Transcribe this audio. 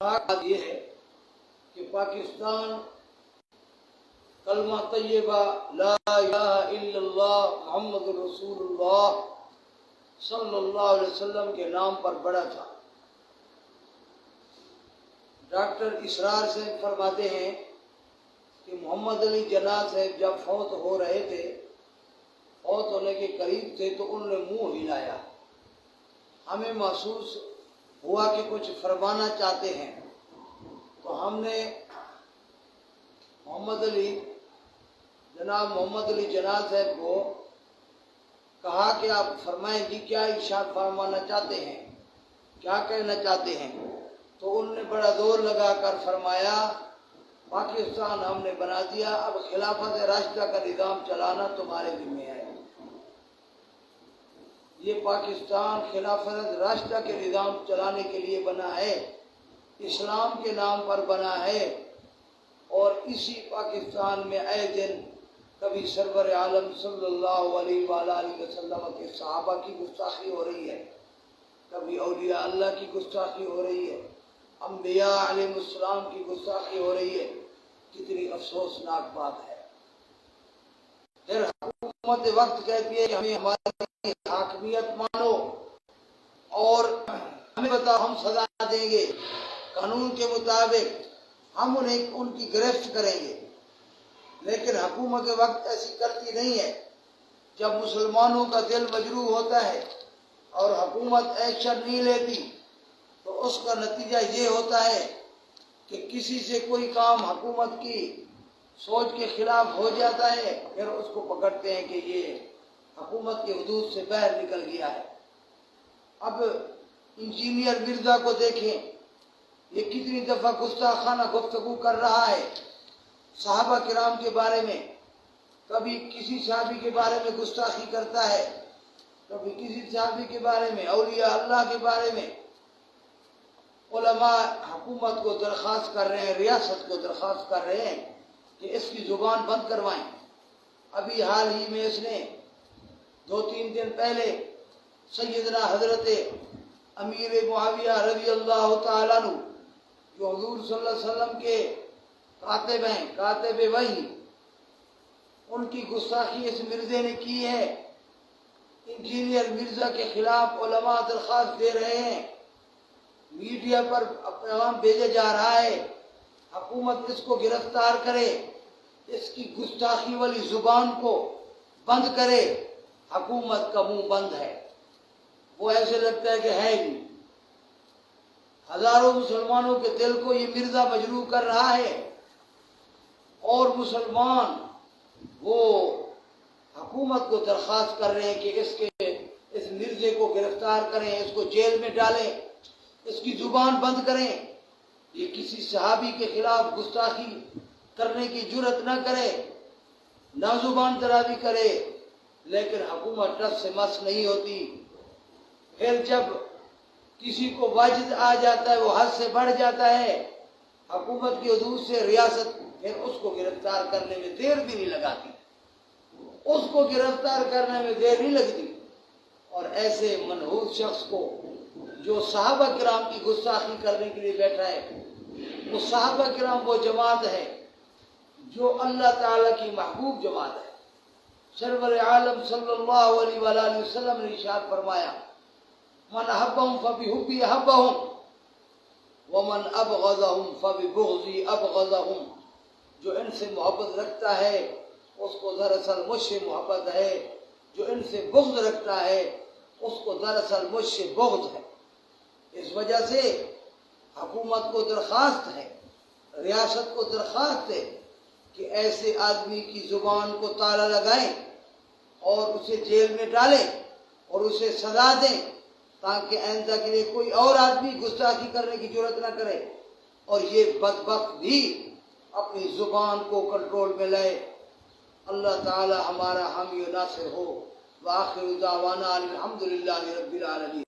بات یہ ہے کہ پاکستان کلمہ طیبہ لا الہ الا اللہ محمد رسول اللہ صلی اللہ علیہ وسلم کے نام پر بڑا تھا۔ ڈاکٹر اسرار صاحب فرماتے ہیں کہ محمد علی جناح صاحب جب فوت ہو رہے تھے، فوت ہونے کے قریب تھے، تو انہوں نے منہ ہلایا۔ ہمیں محسوس ہوا کہ کچھ فرمانا چاہتے ہیں، تو ہم نے جناب محمد علی جناح صاحب کو کہا کہ آپ فرمائیں جی، کیا ارشاد فرمانا چاہتے ہیں، کیا کہنا چاہتے ہیں؟ تو انہوں نے بڑا زور لگا کر فرمایا، پاکستان ہم نے بنا دیا، اب خلافت راشدہ کا نظام چلانا تمہارے ذمہ ہے۔ یہ پاکستان خلافت راشدہ کے نظام چلانے کے لیے بنا ہے، اسلام کے نام پر بنا ہے، اور اسی پاکستان میں اے دن کبھی سرور عالم صلی اللہ علیہ وآلہ وسلم کے صحابہ کی گستاخی ہو رہی ہے، کبھی اولیاء اللہ کی گستاخی ہو رہی ہے، انبیاء علیہ السلام کی گستاخی ہو رہی ہے۔ کتنی افسوسناک بات ہے۔ پھر حکومت وقت کہتی ہے کہ ہمیں ہماری حاکمیت مانو اور ہمیں بتاؤ، ہم سزا دیں گے، قانون کے مطابق ہم ان کی گرفت کریں گے، لیکن حکومت وقت ایسی کرتی نہیں ہے۔ جب مسلمانوں کا دل مجروح ہوتا ہے اور حکومت ایکشن نہیں لیتی، تو اس کا نتیجہ یہ ہوتا ہے کہ کسی سے کوئی کام حکومت کی سوچ کے خلاف ہو جاتا ہے، پھر اس کو پکڑتے ہیں کہ یہ حکومت کے حدود سے باہر نکل گیا ہے۔ اب انجینئر مرزا کو دیکھیں، یہ کتنی دفعہ گستاخانہ گفتگو کر رہا ہے صحابہ کرام کے بارے میں، کبھی کسی صحابی کے بارے میں گستاخی کرتا ہے، کبھی کسی صحابی کے بارے میں، اولیاء اللہ کے بارے میں۔ علماء حکومت کو درخواست کر رہے ہیں، ریاست کو درخواست کر رہے ہیں کہ اس کی زبان بند کروائیں۔ ابھی حال ہی میں اس نے 2-3 دن پہلے سیدنا حضرت امیر معاویہ رضی اللہ تعالیٰ عنہ، جو حضور صلی اللہ علیہ وسلم کے کاتب ہیں، کاتب وحی، ان کی گستاخی اس مرزے نے کی ہے۔ انجینئر مرزا کے خلاف علماء درخواست دے رہے ہیں، میڈیا پر پیغام بھیجا جا رہا ہے، حکومت اس کو گرفتار کرے، اس کی گستاخی والی زبان کو بند کرے۔ حکومت کا منہ بند ہے، وہ ایسے لگتا ہے کہ ہے ہی نہیں۔ ہزاروں مسلمانوں کے دل کو یہ مرزا مجروح کر رہا ہے، اور مسلمان وہ حکومت کو درخواست کر رہے ہیں کہ اس مرزے کو گرفتار کریں، اس کو جیل میں ڈالیں، اس کی زبان بند کریں، یہ کسی صحابی کے خلاف گستاخی کرنے کی جرت نہ کرے، نہ زبان درازی کرے، لیکن حکومت ٹس سے مس نہیں ہوتی۔ پھر جب کسی کو واجد آ جاتا ہے، وہ حد سے بڑھ جاتا ہے حکومت کی حدود سے، ریاست پھر اس کو گرفتار کرنے میں دیر بھی نہیں لگاتی، اس کو گرفتار کرنے میں دیر نہیں لگتی۔ اور ایسے منحوس شخص کو جو صحابہ کرام کی گستاخی کرنے کے لیے بیٹھا ہے، وہ صحابہ کرام وہ جماعت ہے جو اللہ تعالیٰ کی محبوب جماعت ہے۔ سرور عالم صلی اللہ علیہ وآلہ وسلم نے ارشاد فرمایا، من احبهم فبحبی احبهم ومن ابغضهم فببغضی ابغضهم۔ جو ان سے محبت رکھتا ہے اس کو دراصل مجھ سے محبت ہے، جو ان سے بغض رکھتا ہے اس کو دراصل مجھ سے بغض ہے۔ اس وجہ سے حکومت کو درخواست ہے، ریاست کو درخواست ہے کہ ایسے آدمی کی زبان کو تالا لگائیں اور اسے جیل میں ڈالیں اور اسے سزا دیں، تاکہ آئندہ کے لیے کوئی اور آدمی گستاخی کرنے کی جرت نہ کرے، اور یہ بدبخت بھی اپنی زبان کو کنٹرول میں لائے۔ اللہ تعالی ہمارا حامی و ناصر ہو۔ وآخر دعوانا الحمدللہ رب العالمین۔